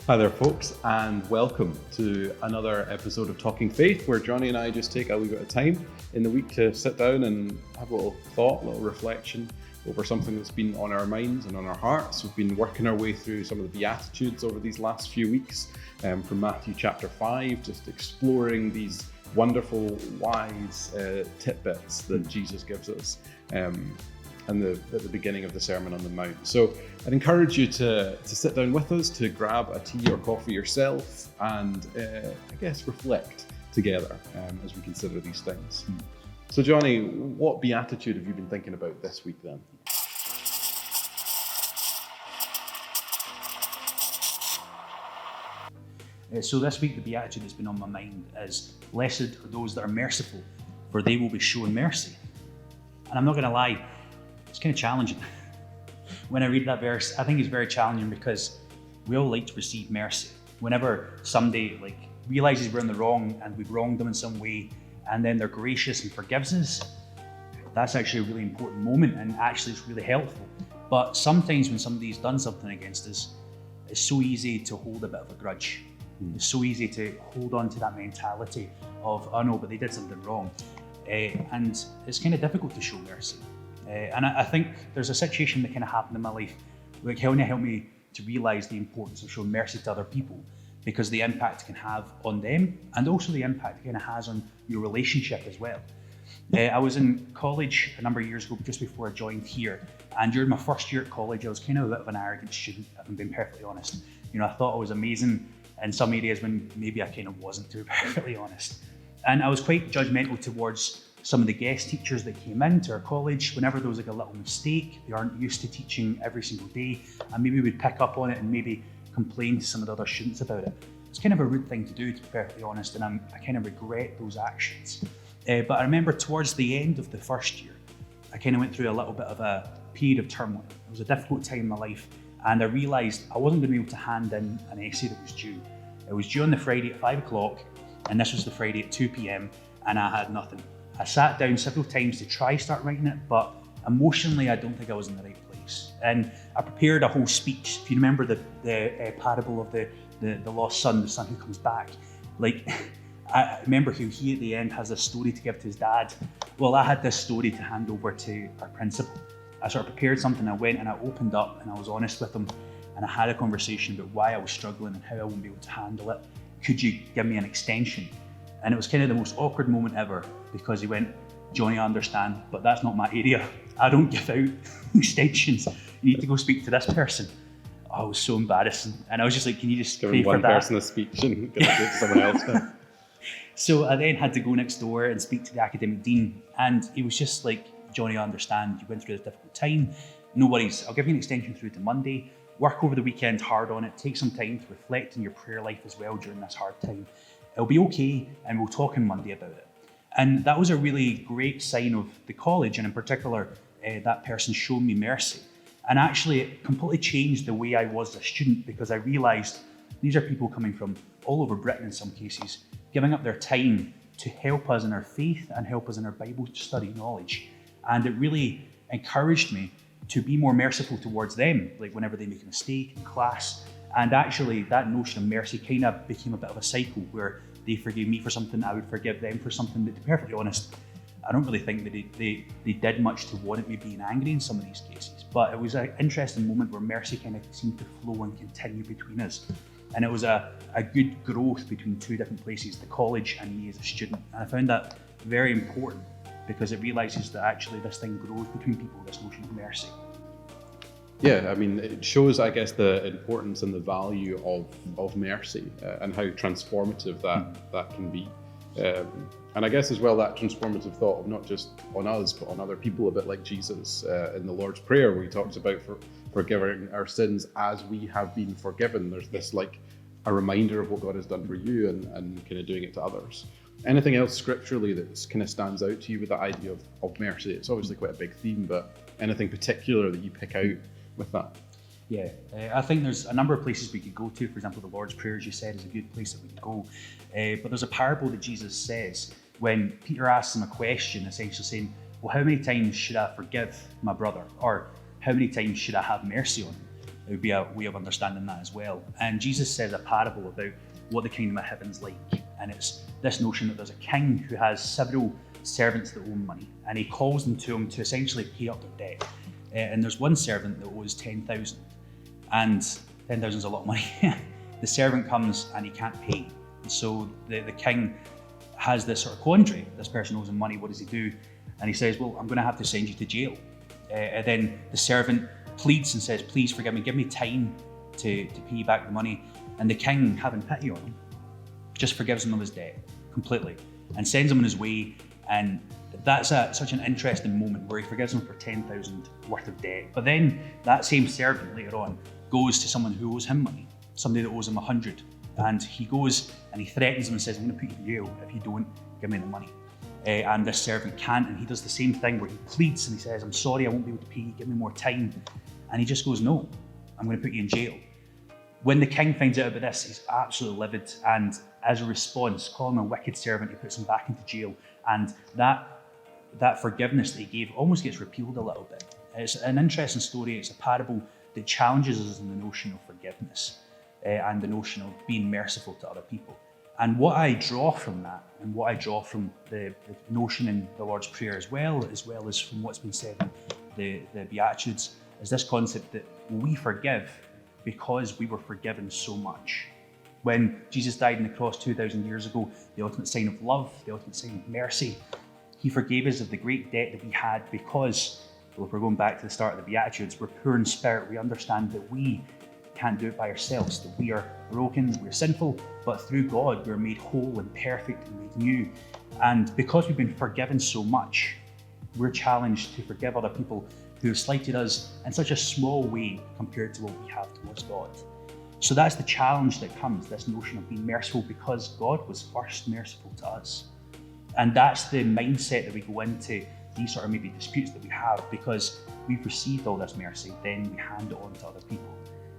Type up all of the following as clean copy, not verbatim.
Hi there, folks, and welcome to another episode of Talking Faith, where Johnny and I just take a wee bit of time in the week to sit down and have a little thought, a little reflection over something that's been on our minds and on our hearts. We've been working our way through some of the Beatitudes over these last few weeks, from Matthew chapter 5, just exploring these wonderful, wise tidbits that Jesus gives us. And at the beginning of the Sermon on the Mount. So I'd encourage you to sit down with us, to grab a tea or coffee yourself, and I guess reflect together as we consider these things. So Johnny, what beatitude have you been thinking about this week then? So this week the beatitude that's been on my mind is, "Blessed are those that are merciful, for they will be shown mercy." And I'm not going to lie, it's kind of challenging. When I read that verse, I think it's very challenging because we all like to receive mercy. Whenever somebody realizes we're in the wrong and we've wronged them in some way, and then they're gracious and forgives us, that's actually a really important moment, and actually it's really helpful. But sometimes when somebody's done something against us, it's so easy to hold a bit of a grudge. It's so easy to hold on to that mentality of, oh no, but they did something wrong. And it's kind of difficult to show mercy. And I think there's a situation that kind of happened in my life that kind of helped me to realise the importance of showing mercy to other people, because the impact it can have on them, and also the impact it kind of has on your relationship as well. I was in college a number of years ago, just before I joined here, and during my first year at college, I was kind of a bit of an arrogant student, if I'm being perfectly honest. You know, I thought I was amazing in some areas when maybe I kind of wasn't, to be perfectly honest. And I was quite judgmental towards some of the guest teachers that came into our college. Whenever there was like a little mistake, they aren't used to teaching every single day, and maybe we'd pick up on it and maybe complain to some of the other students about it. It's kind of a rude thing to do, to be perfectly honest, and I kind of regret those actions. But I remember towards the end of the first year, I kind of went through a little bit of a period of turmoil. It was a difficult time in my life, and I realised I wasn't going to be able to hand in an essay that was due. It was due on the Friday at 5 o'clock, and this was the Friday at 2 p.m, and I had nothing. I sat down several times to try start writing it, but emotionally I don't think I was in the right place. And I prepared a whole speech. If you remember the parable of the lost son, the son who comes back, I remember how he at the end has a story to give to his dad. Well, I had this story to hand over to our principal. I sort of prepared something, I went and I opened up and I was honest with him, and I had a conversation about why I was struggling and how I wouldn't be able to handle it. Could you give me an extension? And it was kind of the most awkward moment ever, because he went, "Johnny, I understand, but that's not my area. I don't give out extensions. You need to go speak to this person." Oh, it was so embarrassing. And I was just like, "Can you just pay for that?" One person a speech and give it to someone else now. So I then had to go next door and speak to the academic dean. And he was just like, "Johnny, I understand. You went through this difficult time. No worries. I'll give you an extension through to Monday. Work over the weekend hard on it. Take some time to reflect on your prayer life as well during this hard time. It'll be okay, and we'll talk on Monday about it." And that was a really great sign of the college, and in particular, that person showing me mercy. And actually, it completely changed the way I was as a student, because I realised these are people coming from all over Britain in some cases, giving up their time to help us in our faith and help us in our Bible study knowledge. And it really encouraged me to be more merciful towards them, like whenever they make a mistake in class. And actually, that notion of mercy kind of became a bit of a cycle where they forgave me for something, I would forgive them for something. But to be perfectly honest, I don't really think that they did much to warrant me being angry in some of these cases. But it was an interesting moment where mercy kind of seemed to flow and continue between us. And it was a good growth between two different places, the college and me as a student. And I found that very important, because it realises that actually this thing grows between people, this notion of mercy. Yeah, I mean, it shows, I guess, the importance and the value of mercy and how transformative that can be. And I guess as well, that transformative thought of not just on us, but on other people, a bit like Jesus in the Lord's Prayer, where he talks about forgiving our sins as we have been forgiven. There's this a reminder of what God has done for you and kind of doing it to others. Anything else scripturally that kind of stands out to you with the idea of mercy? It's obviously quite a big theme, but anything particular that you pick out with that? Yeah, I think there's a number of places we could go to. For example, the Lord's Prayer, as you said, is a good place that we can go. But there's a parable that Jesus says when Peter asks him a question, essentially saying, "Well, how many times should I forgive my brother?" Or "How many times should I have mercy on him?" it would be a way of understanding that as well. And Jesus says a parable about what the kingdom of heaven's like. And it's this notion that there's a king who has several servants that owe money, and he calls them to him to essentially pay up their debt. And there's one servant that owes 10,000, and 10,000 is a lot of money. The servant comes and he can't pay. So the king has this sort of quandary. This person owes him money, what does he do? And he says, well, I'm going to have to send you to jail. And then the servant pleads and says, please forgive me, give me time to pay you back the money. And the king, having pity on him, just forgives him of his debt completely and sends him on his way. And that's such an interesting moment where he forgives him for 10,000 worth of debt. But then that same servant later on goes to someone who owes him money, somebody that owes him 100. And he goes and he threatens him and says, I'm going to put you in jail if you don't give me the money. And this servant can't, and he does the same thing where he pleads and he says, I'm sorry, I won't be able to pay you, give me more time. And he just goes, no, I'm going to put you in jail. When the king finds out about this, he's absolutely livid, and as a response, calling him a wicked servant, he puts him back into jail. And that forgiveness that he gave almost gets repealed a little bit. It's an interesting story. It's a parable that challenges us in the notion of forgiveness and the notion of being merciful to other people. And what I draw from that, and what I draw from the notion in the Lord's Prayer as well as from what's been said in the Beatitudes, is this concept that we forgive because we were forgiven so much. When Jesus died on the cross 2,000 years ago, the ultimate sign of love, the ultimate sign of mercy, he forgave us of the great debt that we had because, well, if we're going back to the start of the Beatitudes, we're poor in spirit. We understand that we can't do it by ourselves, that we are broken, we're sinful, but through God, we're made whole and perfect and made new. And because we've been forgiven so much, we're challenged to forgive other people who have slighted us in such a small way compared to what we have towards God. So that's the challenge that comes, this notion of being merciful because God was first merciful to us. And that's the mindset that we go into these sort of maybe disputes that we have, because we've received all this mercy, then we hand it on to other people.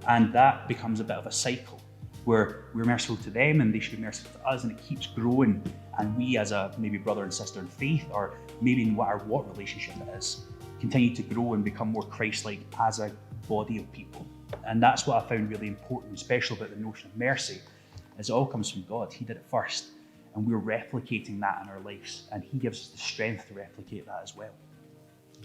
And that becomes a bit of a cycle where we're merciful to them and they should be merciful to us, and it keeps growing. And we as a maybe brother and sister in faith, or maybe in what relationship it is, continue to grow and become more Christ-like as a body of people. And that's what I found really important, especially about the notion of mercy, is it all comes from God. He did it first, and we're replicating that in our lives, and he gives us the strength to replicate that as well.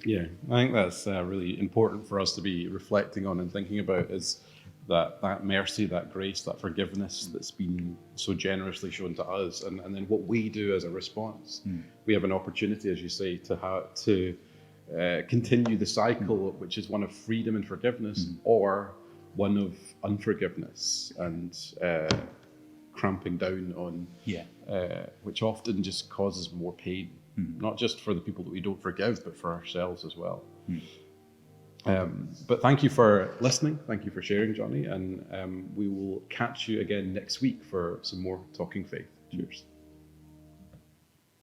Yeah, I think that's really important for us to be reflecting on and thinking about, is that mercy, that grace, that forgiveness that's been so generously shown to us, and then what we do as a response. We have an opportunity, as you say, to continue the cycle, which is one of freedom and forgiveness, or one of unforgiveness and cramping down on, which often just causes more pain, not just for the people that we don't forgive, but for ourselves as well. But thank you for listening. Thank you for sharing, Johnny. And we will catch you again next week for some more Talking Faith. Cheers.